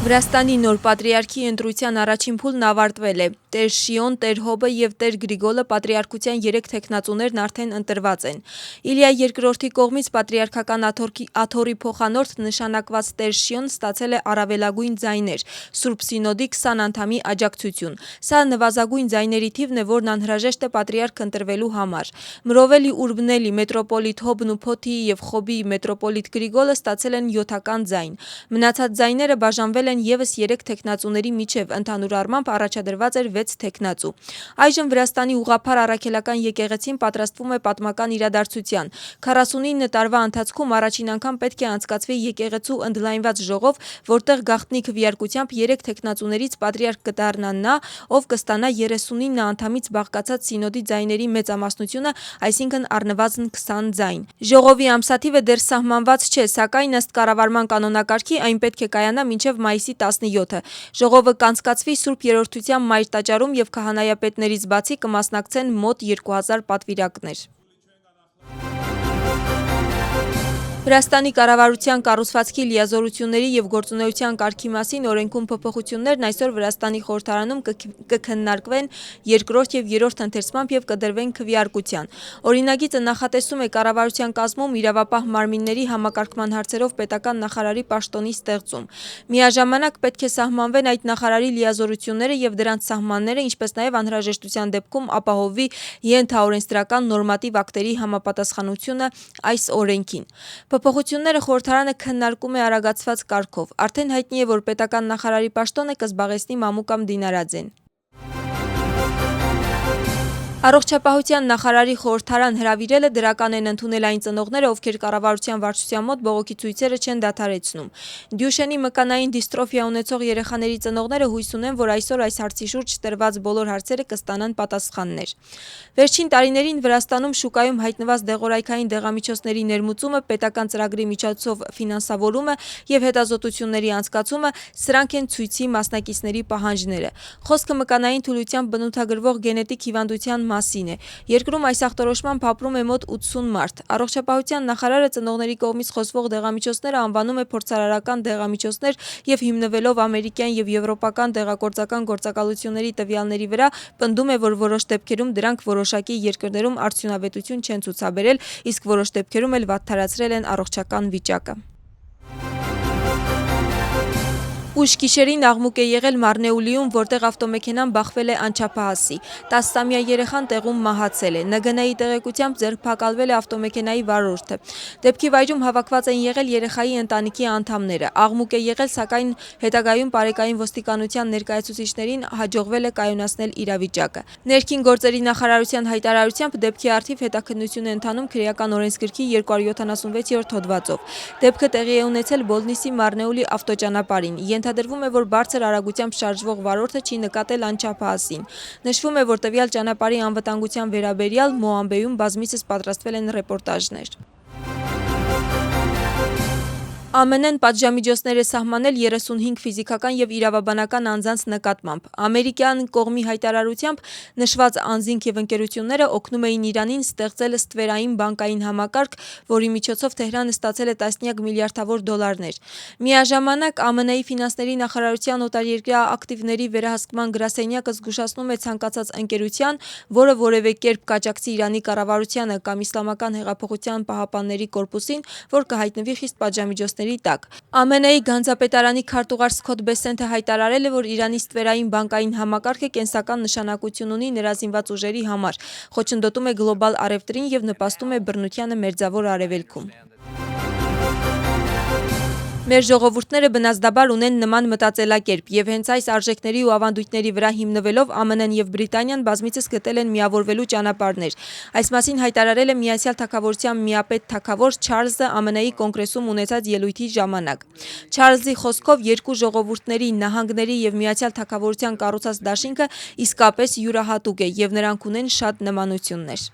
Վրաստանի նոր պատրիարքի ընտրության առաջին փուլն ավարտվել է։ Տեր Շիոն, Տեր Հոբը և Տեր Գրիգոլը պատրիարքության 3 թեկնածուներն արդեն ընտրված են։ Իլիա II կողմից պատրիարքական աթոռի փոխանորդ նշանակված Տեր Շիոն ստացել է առավելագույն ձայներ՝ Սուրբ Սինոդի 20 անդամի աջակցություն։ Սա նվազագույն ձայների թիվն է, որն անհրաժեշտ է պատրիարք ընտրվելու համար։ Մրովելի Ուրբնելի մետրոպոլիտ Հոբն ու Փոթիի և Խոբիի մետրոպոլիտ Գրիգոլը ստացել են 7-ական ձայն։ Մնացած ձայները բաժանվել են ևս 3 թեկնածուների միջև, ընդհանուր առմամբ առաջադրված էր 6 թեկնածու։ Այժմ Վրաստանի ուղղափառ առաքելական եկեղեցին պատրաստվում է պատմական իրադարձության։ 49 տարվա ընթացքում առաջին անգամ պետք է անցկացվի եկեղեցու ընդլայնված ժողով, որտեղ գաղտնի քվեարկությամբ 3 թեկնածուներից պատրիարք կդառնա նա, ով կստանա 39 անդամից բաղկացած սինոդի ձայների մեծամասնությունը, այսինքն առնվազն 20 ձայն։ Ժողովի ամսաթիվը դեռ սահմանված չէ, սակայն ըստ կառավարման կանոնակարգի այն պետք է կայանա մինչև մայիսի 17-ը։ Ժողովը կանցկացվի Սուրբ Երրորդության մայր տաճարում և քահանայապետներից բացի կմասնակցեն մոտ 2000 պատվիրակներ։ Վրաստանի կառավարության կառուցվածքի լիազորությունների և գործունեության կարգի մասին օրենքում փոփոխություններն այսօր Վրաստանի խորհրդարանում կքննարկվեն երկրորդ և երրորդ ընթերցմամբ և կդրվեն քվեարկության։ Օրինագիծը նախատեսում է կառավարության կազմում իրավապահ մարմինների համակարգման հարցերով պետական նախարարի պաշտոնի ստեղծում։ Միաժամանակ պետք է սահմանվեն այդ նախարարի լիազորությունները և դրանց սահմանները, ինչպես նաև անհրաժեշտության դեպքում ապահովվի ենթաօրենսդրական նորմատիվ ակտերի համապատասխանությունը այս օրենքին։ Փոփոխությունները խորհրդարանը քննարկում է արագացված կարգով։ Արդեն հայտնի է, որ պետական նախարարի պաշտոնը կզբաղեցնի Մամուկամ Դինարաձեն։ Առողջապահության նախարարի խորհրդարան հրավիրելը դրական են ընդունել այն ծնողները, ովքեր կառավարության վարչության մոտ բողոքի ցույցերը չեն դադարեցնում։ Դյուշենի մկանային դիստրոֆիա ունեցող երեխաների ծնողները հույս ունեն, որ այսօր այս հարցի շուրջ տրված բոլոր հարցերը կստանան պատասխաններ։ Վերջին տարիներին Վրաստանում շուկայում հայտնված դեղորայքային դեղամիջոցների ներմուծումը, պետական ծրագրի միջոցով ֆինանսավորումը և հետազոտությունների անցկացումը, սրանք են ցույցի մասնակիցների պահանջները։ Խոսքը մկանային թուլությամբ բնութագրվող գենետիկ հիվանդության մասին է։ Երկրում այս ախտորոշմամբ ապրում է մոտ 80 մարդ։ Առողջապահության նախարարը ծնողների կողմից խոսվող դեղամիջոցները անվանում է փորձարարական դեղամիջոցներ և հիմնվելով ամերիկյան և եվրոպական դեղագործական գործակալությունների տվյալների վրա, պնդում է, որ որոշ դեպքերում դրանք որոշակի երկրներում արդյունավետություն չեն ցուցաբերել, իսկ որոշ դեպքերում էլ վատթարացրել են առողջական վիճակը։ Ուշ գիշերին աղմուկ է եղել Մարնեուլիում, որտեղ ավտոմեքենան բախվել է անչափահասի։ 10-ամյա երեխան տեղում մահացել է։ ՆԳՆ-ի տեղեկությամբ ձերբակալվել է ավտոմեքենայի վարորդը։ Դեպքի վայրում հավաքված են եղել երեխայի ընտանիքի անդամները։ Աղմուկ է եղել, սակայն հետագայում Պարեկային ոստիկանության ներկայացուցիչներին հաջողվել է կայունացնել իրավիճակը։ Ներքին գործերի նախարարության հայտարարությամբ դեպքի առթիվ հետաքննություն է ընթանում քրեական օրենսգրքի 276-րդ հոդվածով։ Դեպքը տեղի է ունեցել Բոլնիսի Մարնեուլի ավտոճանապարհին։ Ենթադրվում է, որ բարձր արագությամբ շարժվող վարորդը չի նկատել անչափահասին։ Նշվում է, որ տվյալ ճանապարհի անվտանգության վերաբերյալ Մոամբեյում բազմիցս պատրաստվել են ռեպորտաժներ։ ԱՄՆ-ն պատժամիջոցներ է սահմանել 35 ֆիզիկական և իրավաբանական անձանց նկատմամբ։ Ամերիկյան կողմի հայտարարությամբ նշված անձինք և ընկերությունները օգնում էին Իրանին ստեղծել ստվերային բանկային համակարգ, որի միջոցով Թեհրանը ստացել է տասնյակ միլիարդավոր դոլարներ։ Միաժամանակ ԱՄՆ-ի ֆինանսների նախարարության օտարերկրյա ակտիվների վերահսկման գրասենյակը զգուշացնում է ցանկացած ընկերության, որը որևէ կերպ կաջակցի Իրանի կառավարությանը կամ Իսլամական հեղափոխության պահապանների կորպուսին, որ կհայտնվի խիստ պատժամիջոցների տակ։ ԱՄՆ-ի գանձապետարանի քարտուղար Սքոթ Բեսենթը հայտարարել է, որ Իրանի ստվերային բանկային համակարգը կենսական նշանակություն ունի նրա զինված ուժերի համար, խոչընդոտում է գլոբալ առևտրին և նպաստում է բռնությանը Մերձավոր Արևելքում։ Մեր ժողովուրդները բնազդաբար ունեն նման մտածելակերպ, և հենց այս արժեքների ու ավանդույթների վրա հիմնվելով ԱՄՆ-ն և Բրիտանիան բազմիցս գտել են միավորվելու ճանապարհներ։ Այս մասին հայտարարել է Միացյալ Թագավորության միապետ թագավոր Չարլզը ԱՄՆ-ի կոնգրեսում ունեցած ելույթի ժամանակ։ Չարլզի խոսքով երկու ժողովուրդների, նահանգների և Միացյալ Թագավորության կառուցած դաշինքը իսկապես յուրահատուկ է, և նրանք ունեն շատ նմանություններ։